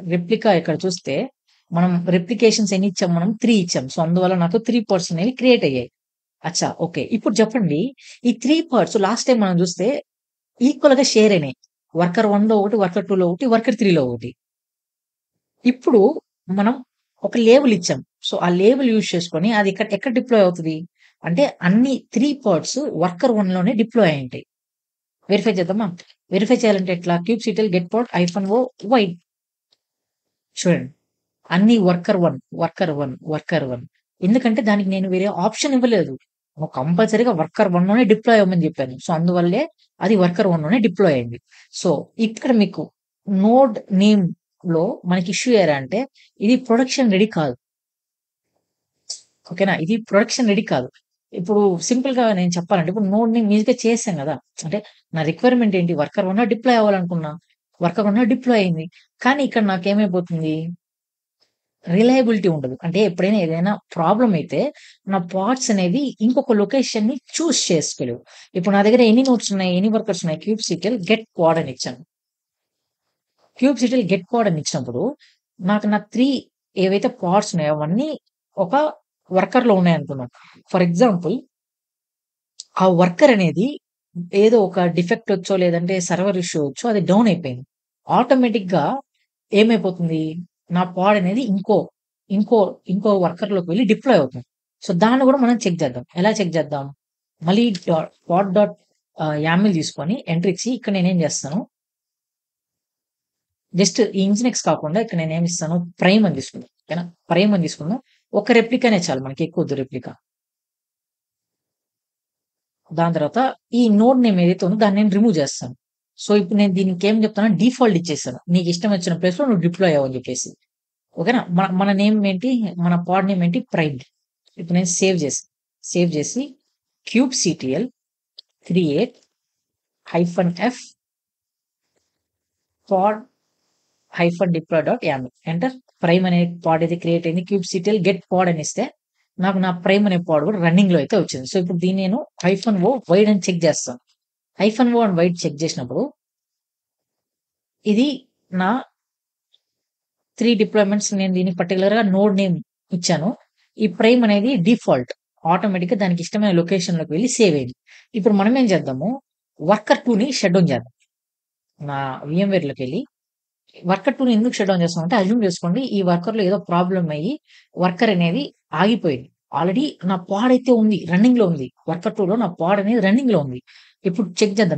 Replica ఇక్కడ చూస్తే మనం రెప్లికేషన్స్ ఎన్ని ఇచ్చాం మనం 3 ఇచ్చాం. సో, అందువల్ల నాకు 3 పార్ట్స్ అనేవి క్రియేట్ అయ్యాయి. అచ్చా! ఓకే. ఇప్పుడు చెప్పండి ఈ 3 పార్ట్స్ లాస్ట్ టైమ్ మనం చూస్తే ఈక్వల్‌గా షేర్ అయినాయి. వర్కర్ 1లో ఒకటి, వర్కర్ 2లో ఒకటి, వర్కర్ 3లో ఒకటి. ఇప్పుడు మనం ఒక లేబుల్ ఇచ్చాం. సో, ఆ లేబుల్ యూజ్ చేసుకొని అది ఎక్కడ డిప్లాయ్ అవుతది? అంటే అన్ని 3 పార్ట్స్ వర్కర్ 1లోనే డిప్లాయ్ అయ్యుంటాయి. వెరిఫై చేద్దామా? వెరిఫై చేయాలంటే ఎట్లా? క్యూబ్‌సిటీఎల్ గెట్ పార్ట్ -o వైడ్ చూడండి. అన్ని వర్కర్ 1 ఎందుకంటే దానికి నేను వేరే ఆప్షన్ ఇవ్వలేదు. నువ్వు కంపల్సరీగా వర్కర్ 1లోనే డిప్లాయ్ అవ్వమని జెప్పాను. సో, అందువల్లే అది వర్కర్ 1లోనే డిప్లాయ్ అయింది. సో, ఇక్కడ మీకు నోడ్ నేమ్‌లో మనకి ఇష్యూ ఏరా అంటే ఇది ప్రొడక్షన్ రెడీ కాదు. ఓకేనా? ఇది ప్రొడక్షన్ రెడీ కాదు. ఇప్పుడు సింపుల్‌గా నేను చెప్పాలంటే ఇప్పుడు నోడ్ నేమ్ ఈజీగా చేసాం గదా! అంటే నా రిక్వైర్మెంట్ ఏంటి? వర్కర్ 1లో డిప్లాయ్ అవ్వాలనుకున్నా. వర్కర్ 1లో డిప్లాయ్ అయింది. కానీ ఇక్కడ నాకేమైపోతుంది? రిలయబిలిటీ ఉండదు. అంటే ఎప్పుడైనా ఏదైనా ప్రాబ్లమ్ అయితే నా పార్ట్స్ అనేవి ఇంకొక లొకేషన్‌ని చూజ్ చేసుకోలేవు. ఇప్పుడు నా దగ్గర ఎన్ని నోడ్స్ ఉన్నాయి? ఎన్ని వర్కర్స్ ఉన్నాయి? క్యూబ్‌సిటీఎల్ గెట్ క్వాడ్ అని ఇచ్చాను. క్యూబ్‌సిటీఎల్ గెట్ క్వాడ్ అని ఇచ్చినప్పుడు నాకు నా 3 ఏవైతే పార్ట్స్ ఉన్నాయో అవన్నీ ఒక వర్కర్‌లో ఉన్నాయనుకుందాం. ఫర్ ఎగ్జాంపుల్ ఆ వర్కర్ అనేది ఏదో ఒక డిఫెక్ట్ వచ్చో లేదంటే సర్వర్ ఇష్యూ వచ్చో అది డౌన్ అయిపోయింది. ఆటోమేటిక్‌గా ఏమైపోతుంది? నా పాడ్ అనేది ఇంకో ఇంకో వర్కర్‌లోకి వెళ్లి డిప్లాయ్ అవుతుంది. సో, దాన్ని గూడా మనం చెక్ చేద్దాం. ఎలా చెక్ చేద్దాం? మళ్ళీ పాడ్ డాట్ యామిల్ తీసుకొని ఎంటర్ ఇచ్చి ఇక్కడ నేనేం చేస్తాను జస్ట్ ఈ ఇంజినెక్స్ కాకుండా ఇక్కడ నేనేమి ఇస్తాను ప్రైమ్ అని తీసుకుందాం. ఓకేనా? ప్రైమ్ అని తీసుకుందాం. ఒక రెప్లికానే చాలు మనకి ఎక్కువొద్దు రెప్లికా. దాని తర్వాత ఈ నోడ్ నేమ్ ఏదైతే ఉందో దాన్ని నేను రిమూవ్ చేస్తాను. సో, ఇప్పుడు నేను దీనికేం చెప్తాను డిఫాల్ట్ ఇచ్చేసాను. నీకిష్టం వచ్చిన ప్లేస్‌లో నువ్వు డిప్లాయ్ అవ్వు అని చెప్పేసి. ఓకేనా? మన మన నేమ్ ఏంటి? మన పాడ్ నేమ్ ఏంటి? ప్రైమ్. ఇప్పుడు నేను సేవ్ చేసి క్యూబ్‌సిటీఎల్ క్రియేట్ -f పాడ్ -deploy డాట్ యామిల్ ఎంటర్. ప్రైమ్ అనే పాడ్ అయితే క్రియేట్ అయింది. క్యూబ్‌సిటీఎల్ గెట్ పాడ్ అని ఇస్తే నాకు నా ప్రైమ్ అనే పాడ్ కూడా రన్నింగ్‌లో అయితే వచ్చింది. సో, ఇప్పుడు దీన్ని నేను -o వైడ్ అని చెక్ చేస్తాను. -o అని వైడ్ చెక్ చేసినప్పుడు ఇది నా 3 డిప్లాయ్‌మెంట్స్ నేను దీనికి పర్టిక్యులర్‌గా నోడ్ నేమ్ ఇచ్చాను. ఈ ప్రైమ్ అనేది డిఫాల్ట్. ఆటోమేటిక్‌గా దానికి ఇష్టమైన లొకేషన్‌లోకి వెళ్లి సేవ్ అయింది. ఇప్పుడు మనం ఏం చేద్దాము వర్కర్ 2ని షట్ డౌన్ చేద్దాం. నా వీఎంవేర్‌లోకెళ్ళి వర్కర్ 2ని ఎందుకు షట్ డౌన్ చేస్తామంటే అస్యూమ్ చేసుకోండి ఈ వర్కర్‌లో ఏదో ప్రాబ్లమ్ అయ్యి వర్కర్ అనేది ఆగిపోయింది. ఆల్రెడీ నా పాడ్ అయితే ఉంది. రన్నింగ్‌లో ఉంది. వర్కర్ 2లో నా పాడ్ అనేది రన్నింగ్‌లో ఉంది. ఇప్పుడు చెక్ చేద్దాం.